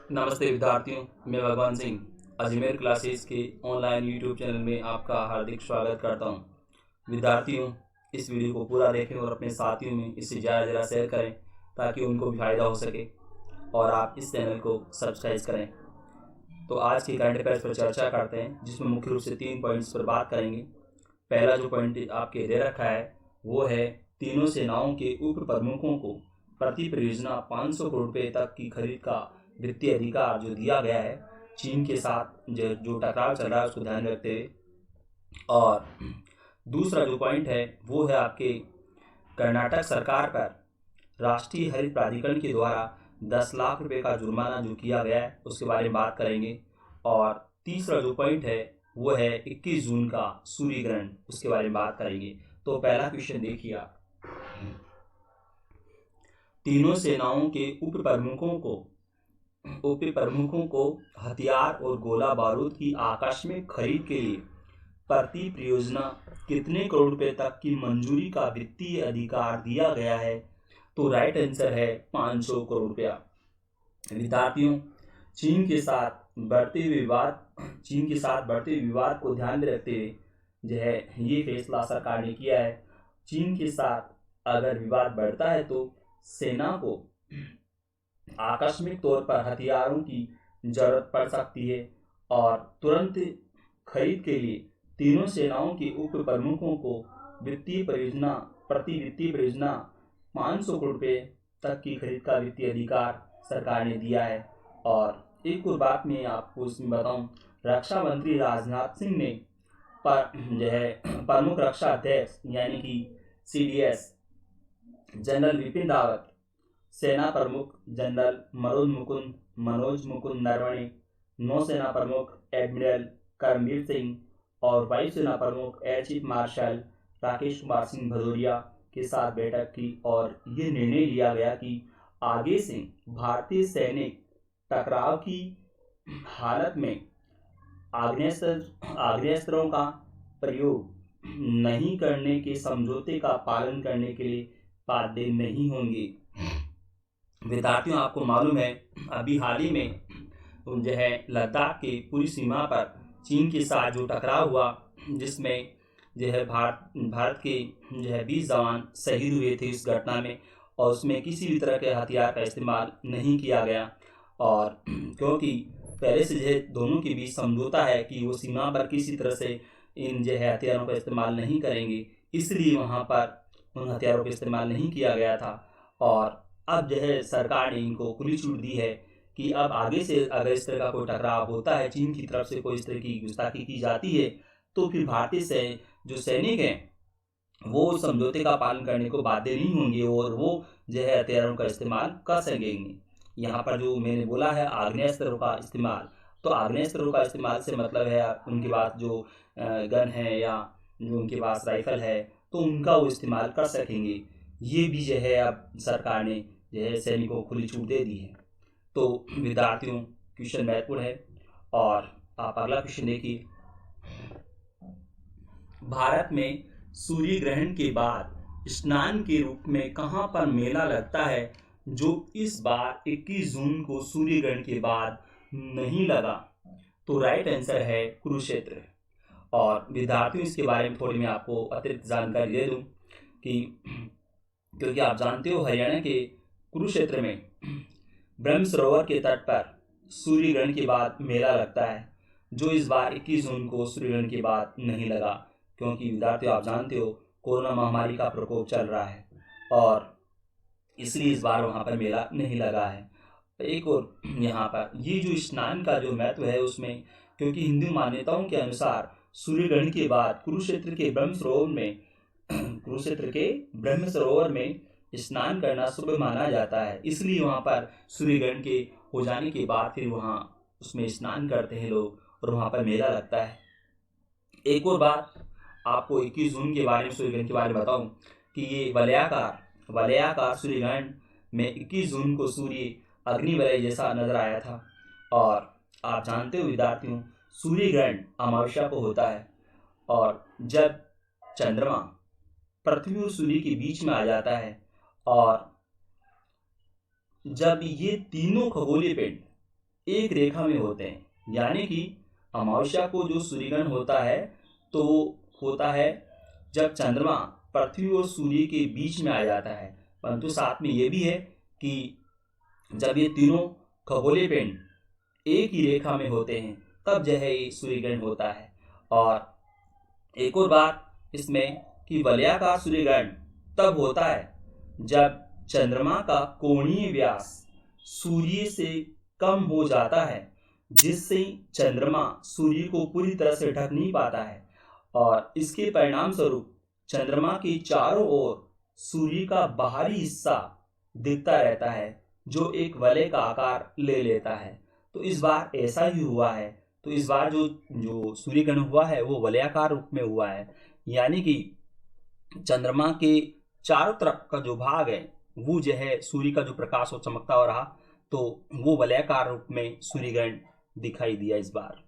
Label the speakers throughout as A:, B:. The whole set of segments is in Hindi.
A: नमस्ते विद्यार्थियों, मैं भगवान सिंह अजमेर क्लासेस के ऑनलाइन यूट्यूब चैनल में आपका हार्दिक स्वागत करता हूं। विद्यार्थियों, इस वीडियो को पूरा देखें और अपने साथियों में इसे ज़्यादा शेयर करें ताकि उनको भी फायदा हो सके और आप इस चैनल को सब्सक्राइब करें। तो आज के करंट अफेयर्स पर चर्चा करते हैं, जिसमें मुख्य रूप से 3 पॉइंट्स पर बात करेंगे। पहला जो पॉइंट आपके दे रखा है वो है तीनों सेनाओं के उप प्रमुखों को प्रति परियोजना 500 करोड़ रुपए तक की खरीद का वित्तीय अधिकार जो दिया गया है चीन के साथ जो टकराव चल रहा है उसको ध्यान में रखते हुए। और दूसरा जो पॉइंट है वो है आपके कर्नाटक सरकार पर राष्ट्रीय हरित प्राधिकरण के द्वारा 10 लाख रुपए का जुर्माना जो किया गया है उसके बारे में बात करेंगे। और तीसरा जो पॉइंट है वो है 21 जून का सूर्य ग्रहण, उसके बारे में बात करेंगे। तो पहला क्वेश्चन देखिए आप, तीनों सेनाओं के उप प्रमुखों को हथियार और गोला बारूद की आकस्मिक खरीद के लिए प्रति परियोजना कितने करोड़ रुपए तक की मंजूरी का वित्तीय अधिकार दिया गया है? तो राइट आंसर है 500 करोड़ रुपया। विद्यार्थियों, चीन के साथ बढ़ते हुए विवाद को ध्यान में रखते हुए जो है ये फैसला सरकार ने किया है। चीन के साथ अगर विवाद बढ़ता है तो सेना को आकस्मिक तौर पर हथियारों की जरूरत पड़ सकती है और तुरंत खरीद के लिए तीनों सेनाओं के उप प्रमुखों को वित्तीय परियोजना 500 करोड़ रुपए तक की खरीद का वित्तीय अधिकार सरकार ने दिया है। और एक और बात मैं आपको इसमें बताऊं, रक्षा मंत्री राजनाथ सिंह ने जो है प्रमुख रक्षा अध्यक्ष यानी कि CDS जनरल विपिन रावत, सेना प्रमुख जनरल मनोज मुकुंद नरवणे, नौसेना प्रमुख एडमिरल करमबीर सिंह और वायुसेना प्रमुख air chief marshal Rakesh Kumar Singh Bhadauria के साथ बैठक की और ये निर्णय लिया गया कि आगे से भारतीय सैनिक टकराव की हालत में आग्नेयास्त्रों का प्रयोग नहीं करने के समझौते का पालन करने के लिए बाध्य नहीं होंगे। विद्यार्थियों, आपको मालूम है अभी हाल ही में जो है लद्दाख के पूरी सीमा पर चीन के साथ जो टकराव हुआ जिसमें जो है भारत के जो है 20 जवान शहीद हुए थे इस घटना में, और उसमें किसी भी तरह के हथियार का इस्तेमाल नहीं किया गया। और क्योंकि पहले से जो है दोनों के बीच समझौता है कि वो सीमा पर किसी तरह से इन जो है हथियारों का इस्तेमाल नहीं करेंगे, इसलिए वहाँ पर उन हथियारों का इस्तेमाल नहीं किया गया था। और अब जो है सरकार ने इनको खुली छूट दी है कि अब आगे से अगर इस तरह का कोई टकराव होता है, चीन की तरफ से कोई इस तरह की गुस्ताखी की जाती है, तो फिर भारतीय से जो सैनिक हैं वो समझौते का पालन करने को बाध्य नहीं होंगे और वो जो है हथियारों का इस्तेमाल कर सकेंगे। यहाँ पर जो मैंने बोला है आग्नेयास्त्रों का इस्तेमाल, तो आग्नेयास्त्रों का इस्तेमाल से मतलब है उनके पास जो गन है या जो उनके पास राइफल है तो उनका वो इस्तेमाल कर सकेंगे। ये भी जो है अब सरकार ने जो है सैनिकों को खुली छूट दे दी है। तो विद्यार्थियों, क्वेश्चन महत्वपूर्ण है और आप अगला क्वेश्चन देखिए। भारत में सूर्य ग्रहण के बाद स्नान के रूप में कहां पर मेला लगता है जो इस बार 21 जून को सूर्य ग्रहण के बाद नहीं लगा? तो राइट आंसर है कुरुक्षेत्र। और विद्यार्थियों, इसके बारे में थोड़ी मैं आपको अतिरिक्त जानकारी दे दूं कि क्योंकि आप जानते हो हरियाणा के कुरुक्षेत्र में ब्रह्म सरोवर के तट पर सूर्य ग्रहण के बाद मेला लगता है जो इस बार 21 जून को सूर्य ग्रहण के बाद नहीं लगा, क्योंकि विद्यार्थियों आप जानते हो कोरोना महामारी का प्रकोप चल रहा है और इसलिए इस बार वहाँ पर मेला नहीं लगा है। एक और यहाँ पर ये जो स्नान का जो महत्व है उसमें, क्योंकि हिंदू मान्यताओं के अनुसार सूर्य ग्रहण के बाद कुरुक्षेत्र के ब्रह्म सरोवर में स्नान करना शुभ माना जाता है, इसलिए वहाँ पर सूर्य ग्रहण के हो जाने के बाद फिर वहाँ उसमें स्नान करते हैं लोग और वहाँ पर मेला लगता है। एक और बात आपको 21 जून के बारे में सूर्य ग्रहण के बारे में बताऊं कि ये वलयाकार सूर्य ग्रहण में 21 जून को सूर्य अग्निवलय जैसा नजर आया था। और आप जानते हो विद्यार्थियों, सूर्य ग्रहण अमावस्या को होता है और जब चंद्रमा पृथ्वी और सूर्य के बीच में आ जाता है और जब ये तीनों खगोलीय पिंड एक रेखा में होते हैं, यानी कि अमावस्या को जो सूर्यग्रहण होता है तो होता है जब चंद्रमा पृथ्वी और सूर्य के बीच में आ जाता है। परंतु साथ में ये भी है कि जब ये तीनों खगोलीय पिंड एक ही रेखा में होते हैं तब जो है ये सूर्यग्रहण होता है। और एक और बात इसमें कि वलयाकार सूर्यग्रहण तब होता है जब चंद्रमा का कोणीय व्यास सूर्य से कम हो जाता है, जिससे चंद्रमा सूर्य को पूरी तरह से ढक नहीं पाता है और इसके परिणाम स्वरूप चंद्रमा के चारों ओर सूर्य का बाहरी हिस्सा दिखता रहता है जो एक वलय का आकार ले लेता है। तो इस बार ऐसा ही हुआ है। तो इस बार जो जो सूर्यग्रहण हुआ है वो वलयाकार रूप में हुआ है, यानी कि चंद्रमा के चारों तरफ का जो भाग है वो जो है सूर्य का जो प्रकाश हो चमकता हो रहा, तो वो वलयाकार रूप में सूर्यग्रहण दिखाई दिया इस बार।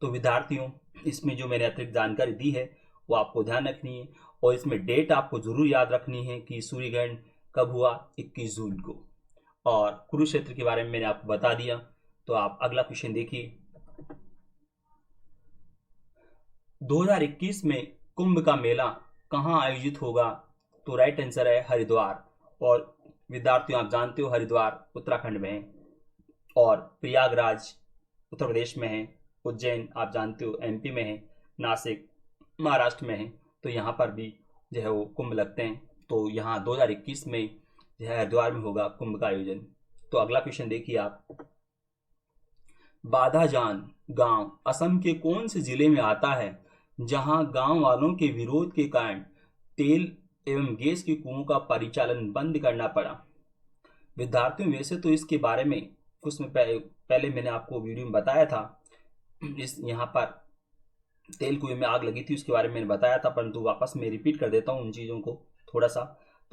A: तो विद्यार्थियों, इसमें जो मैंने अतिरिक्त जानकारी दी है वो आपको ध्यान रखनी है और इसमें डेट आपको जरूर याद रखनी है कि सूर्यग्रहण कब हुआ, 21 जून को। और कुरुक्षेत्र के बारे में मैंने आपको बता दिया। तो आप अगला क्वेश्चन देखिए। 2021 में कुंभ का मेला कहाँ आयोजित होगा? तो राइट आंसर है हरिद्वार। और विद्यार्थियों, आप जानते हो हरिद्वार उत्तराखंड में है और प्रयागराज उत्तर प्रदेश में है, उज्जैन आप जानते हो एमपी में है, नासिक महाराष्ट्र में है। तो यहाँ पर भी जो है वो कुंभ लगते हैं। तो यहाँ 2021 में जो है हरिद्वार में होगा कुंभ का आयोजन। तो अगला क्वेश्चन देखिए आप। बाधाजान गांव असम के कौन से जिले में आता है जहां गांव वालों के विरोध के कारण तेल एवं गैस के कुओं का परिचालन बंद करना पड़ा? विद्यार्थियों, वैसे तो इसके बारे में कुछ में पहले मैंने आपको वीडियो में बताया था। इस यहाँ पर तेल कुएं में आग लगी थी उसके बारे में मैंने बताया था, परंतु वापस मैं रिपीट कर देता हूँ उन चीज़ों को थोड़ा सा।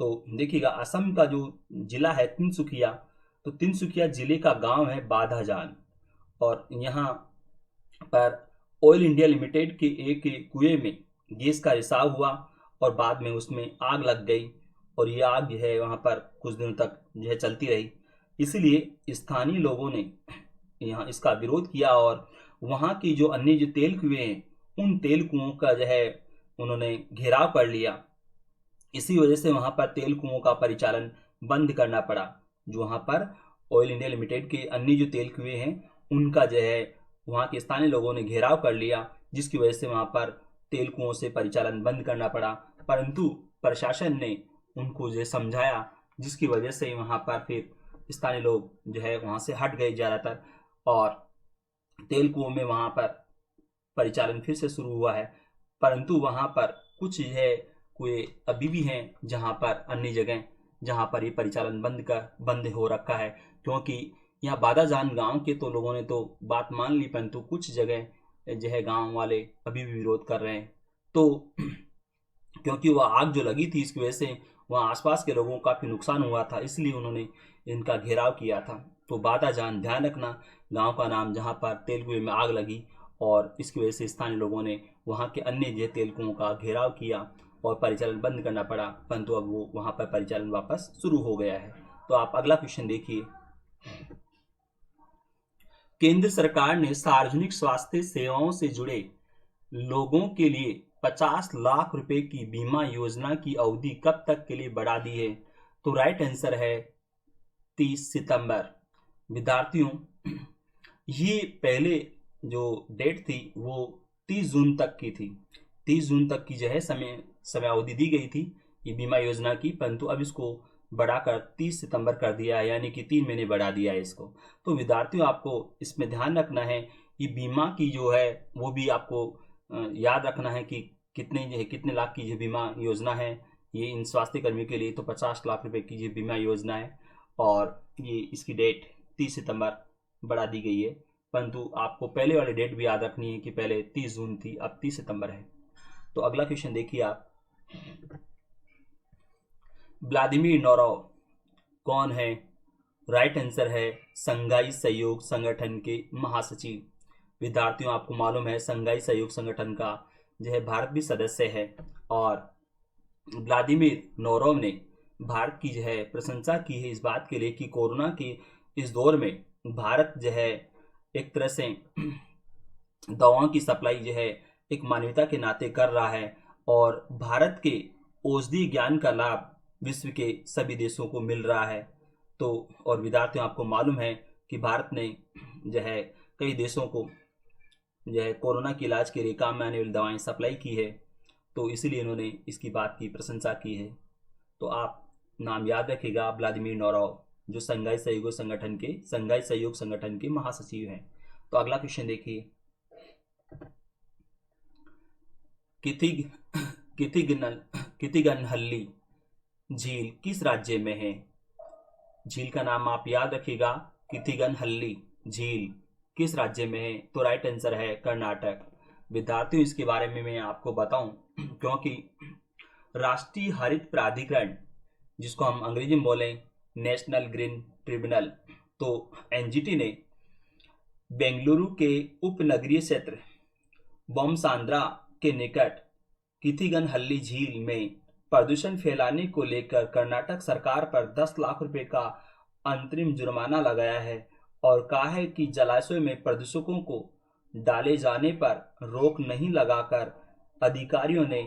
A: तो देखिएगा, असम का जो जिला है तिनसुकिया, तो तिनसुकिया जिले का गांव है बाधाजान और यहाँ पर ऑयल इंडिया लिमिटेड के एक कुएं में गैस का रिसाव हुआ और बाद में उसमें आग लग गई और ये आग जो है वहाँ पर कुछ दिनों तक जो है चलती रही। इसीलिए स्थानीय लोगों ने यहाँ इसका विरोध किया और वहाँ की जो अन्य जो तेल कुएं हैं उन तेल कुओं का जो है उन्होंने घेराव कर लिया। इसी वजह से वहाँ पर तेल कुओं का परिचालन बंद करना पड़ा। जो वहाँ पर ऑयल इंडिया लिमिटेड के अन्य जो तेल कुएं हैं उनका जो है वहाँ के स्थानीय लोगों ने घेराव कर लिया, जिसकी वजह से वहाँ पर तेल कुओं से परिचालन बंद करना पड़ा। परंतु प्रशासन ने उनको जो समझाया, जिसकी वजह से वहाँ पर फिर स्थानीय लोग जो है वहाँ से हट गए ज़्यादातर और तेल कुओं में वहाँ पर परिचालन फिर से शुरू हुआ है। परंतु वहाँ पर कुछ जो है कुएं अभी भी हैं जहाँ पर अन्य जगह जहाँ पर ये परिचालन बंद हो रखा है, क्योंकि यहाँ बादाजान गांव के तो लोगों ने तो बात मान ली, परंतु कुछ जगह जो है गांव वाले अभी भी विरोध कर रहे हैं। तो क्योंकि वह आग जो लगी थी इसकी वजह से वहाँ आसपास के लोगों को काफ़ी नुकसान हुआ था, इसलिए उन्होंने इनका घेराव किया था। तो बादाजान, ध्यान रखना, गांव का नाम जहाँ पर तेल कुएं में आग लगी और इसकी वजह से स्थानीय लोगों ने वहाँ के अन्य जो तेल कुओं का घेराव किया और परिचालन बंद करना पड़ा, परंतु अब वो वहाँ पर परिचालन वापस शुरू हो गया है। तो आप अगला क्वेश्चन देखिए। केंद्र सरकार ने सार्वजनिक स्वास्थ्य सेवाओं से जुड़े लोगों के लिए 50 लाख रुपए की बीमा योजना की अवधि कब तक के लिए बढ़ा दी है? तो राइट आंसर है 30 सितंबर। विद्यार्थियों, ये पहले जो डेट थी वो 30 जून तक की थी। 30 जून तक की जो है समय अवधि दी गई थी ये बीमा योजना की, परंतु अब इसको बढ़ाकर 30 सितंबर कर दिया है, यानी कि 3 महीने बढ़ा दिया है इसको। तो विद्यार्थियों, आपको इसमें ध्यान रखना है कि बीमा की जो है वो भी आपको याद रखना है कि कितने लाख की जो बीमा योजना है ये इन स्वास्थ्य कर्मियों के लिए। तो 50 लाख रुपए की जो बीमा योजना है और ये इसकी डेट 30 सितंबर बढ़ा दी गई है, परंतु आपको पहले वाली डेट भी याद रखनी है कि पहले 30 जून थी, अब 30 सितंबर है। तो अगला क्वेश्चन देखिए आप। व्लादिमीर नोरोव कौन है? राइट आंसर है संघाई सहयोग संगठन के महासचिव। विद्यार्थियों, आपको मालूम है संघाई सहयोग संगठन का जो है भारत भी सदस्य है और व्लादिमीर नोरोव ने भारत की जो है प्रशंसा की है इस बात के लिए कि कोरोना के इस दौर में भारत जो है एक तरह से दवाओं की सप्लाई जो है एक मानवता के नाते कर रहा है, और भारत के औषधि ज्ञान का लाभ विश्व के सभी देशों को मिल रहा है। तो और विद्यार्थियों, आपको मालूम है कि भारत ने जो है कई देशों को जो है कोरोना के इलाज के लिए काम में आने वाली दवाएं सप्लाई की है, तो इसीलिए इन्होंने इसकी बात की प्रशंसा की है। तो आप नाम याद रखिएगा, व्लादिमीर नोरोव, जो संघाई सहयोग संगठन के महासचिव हैं। तो अगला क्वेश्चन देखिए, किथिग किथिगनहल्ली झील किस राज्य में है? झील का नाम आप याद रखिएगा, किथिगनहल्ली झील किस राज्य में है? तो राइट आंसर है कर्नाटक। विद्यार्थियों, इसके बारे में मैं आपको बताऊं, क्योंकि राष्ट्रीय हरित प्राधिकरण, जिसको हम अंग्रेजी में बोलें नेशनल ग्रीन ट्रिब्यूनल, तो एनजीटी ने बेंगलुरु के उपनगरीय क्षेत्र बोमसांद्रा के निकट किथिगनहल्ली झील में प्रदूषण फैलाने को लेकर कर्नाटक सरकार पर 10 लाख रुपए का अंतरिम जुर्माना लगाया है, और कहा है कि जलाशय में प्रदूषकों को डाले जाने पर रोक नहीं लगाकर अधिकारियों ने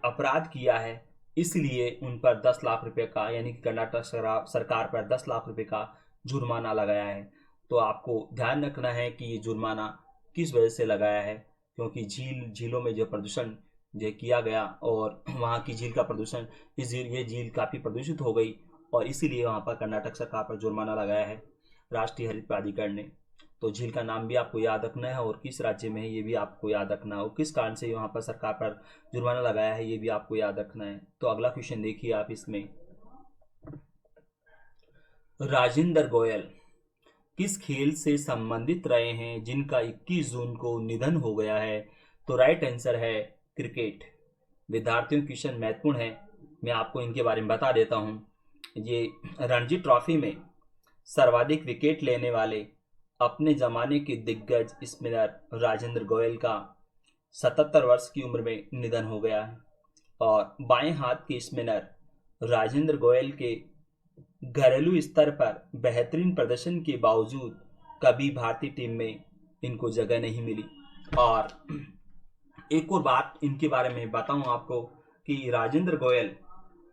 A: अपराध किया है, इसलिए उन पर 10 लाख रुपए का, यानी कि कर्नाटक सरकार पर 10 लाख रुपए का जुर्माना लगाया है। तो आपको ध्यान रखना है कि ये जुर्माना किस वजह से लगाया है, क्योंकि झीलों में जो प्रदूषण जो किया गया और वहाँ की झील का प्रदूषण, ये झील काफ़ी प्रदूषित हो गई, और इसीलिए वहाँ पर कर्नाटक सरकार पर जुर्माना लगाया है राष्ट्रीय हरित प्राधिकरण ने। तो झील का नाम भी आपको याद रखना है, और किस राज्य में है ये भी आपको याद रखना है, और किस कारण से वहाँ पर सरकार पर जुर्माना लगाया है ये भी आपको याद रखना है। तो अगला क्वेश्चन देखिए आप इसमें, राजेंद्र गोयल किस खेल से संबंधित रहे हैं जिनका 21 जून को निधन हो गया है? तो राइट आंसर है क्रिकेट। विद्यार्थियों, क्वेश्चन महत्वपूर्ण है, मैं आपको इनके बारे में बता देता हूं। ये रणजी ट्रॉफी में सर्वाधिक विकेट लेने वाले अपने जमाने के दिग्गज स्पिनर राजेंद्र गोयल का 77 वर्ष की उम्र में निधन हो गया है, और बाएं हाथ के स्पिनर राजेंद्र गोयल के घरेलू स्तर पर बेहतरीन प्रदर्शन के बावजूद कभी भारतीय टीम में इनको जगह नहीं मिली। और एक और बात इनके बारे में बताऊं आपको कि राजेंद्र गोयल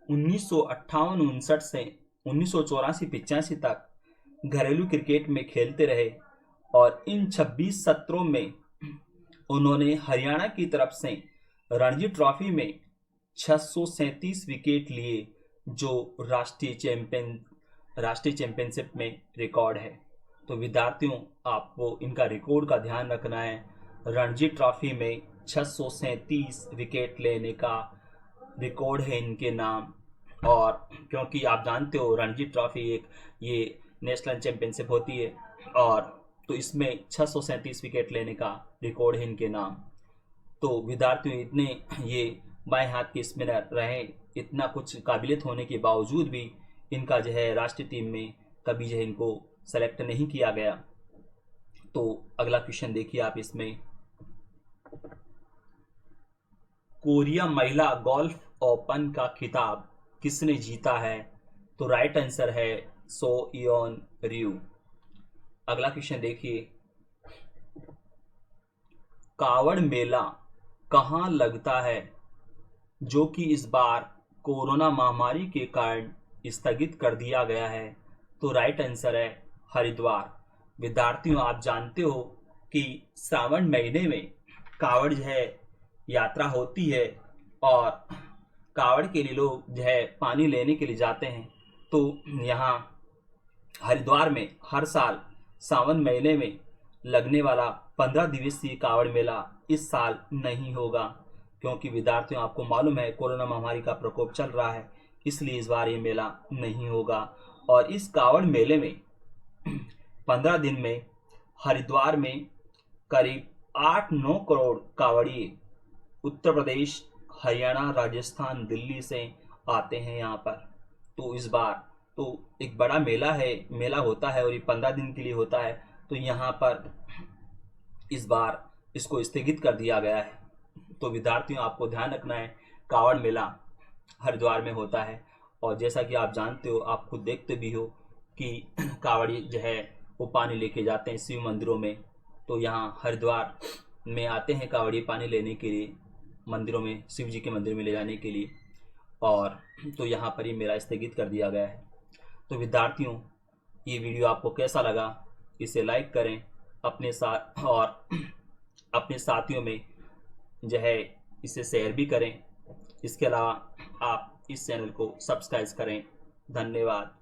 A: 1958-59 से 1984-85 तक घरेलू क्रिकेट में खेलते रहे, और इन 26 सत्रों में उन्होंने हरियाणा की तरफ से रणजी ट्रॉफी में 637 विकेट लिए, जो राष्ट्रीय चैंपियनशिप में रिकॉर्ड है। तो विद्यार्थियों, आपको इनका रिकॉर्ड का ध्यान रखना है। रणजी ट्रॉफी में 637 विकेट लेने का रिकॉर्ड है इनके नाम, और क्योंकि आप जानते हो रणजी ट्रॉफी ये नेशनल चैंपियनशिप होती है, और तो इसमें 637 विकेट लेने का रिकॉर्ड है इनके नाम। तो विद्यार्थियों, इतने ये बाएं हाथ के स्पिनर रहे, इतना कुछ काबिलियत होने के बावजूद भी इनका जो है राष्ट्रीय टीम में कभी जो है इनको सेलेक्ट नहीं किया गया। तो अगला क्वेश्चन देखिए आप इसमें, कोरिया महिला गोल्फ ओपन का खिताब किसने जीता है? तो राइट आंसर है सो इयोन रियू। अगला क्वेश्चन देखिए, कावड़ मेला कहाँ लगता है जो कि इस बार कोरोना महामारी के कारण स्थगित कर दिया गया है? तो राइट आंसर है हरिद्वार। विद्यार्थियों, आप जानते हो कि श्रावण महीने में कावड़ जो है यात्रा होती है, और कावड़ के लिए लोग जो है पानी लेने के लिए जाते हैं। तो यहाँ हरिद्वार में हर साल सावन महीने में लगने वाला 15 दिवसीय कावड़ मेला इस साल नहीं होगा, क्योंकि विद्यार्थियों, आपको मालूम है कोरोना महामारी का प्रकोप चल रहा है, इसलिए इस बार ये मेला नहीं होगा। और इस कावड़ मेले में 15 दिन में हरिद्वार में करीब 8-9 करोड़ कावड़िए उत्तर प्रदेश, हरियाणा, राजस्थान, दिल्ली से आते हैं यहाँ पर। तो इस बार तो एक बड़ा मेला होता है, और ये 15 दिन के लिए होता है। तो यहाँ पर इस बार इसको स्थगित कर दिया गया है। तो विद्यार्थियों, आपको ध्यान रखना है, कावड़ मेला हरिद्वार में होता है, और जैसा कि आप जानते हो, आप खुद देखते भी हो कि कावड़ी जो है वो पानी लेके जाते हैं शिव मंदिरों में, तो यहाँ हरिद्वार में आते हैं कांवड़ी पानी लेने के लिए, मंदिरों में, शिव जी के मंदिर में ले जाने के लिए, और तो यहाँ पर ही मेला स्थगित कर दिया गया है। तो विद्यार्थियों, ये वीडियो आपको कैसा लगा, इसे लाइक करें अपने साथ, और अपने साथियों में जो है इसे शेयर भी करें। इसके अलावा आप इस चैनल को सब्सक्राइब करें। धन्यवाद।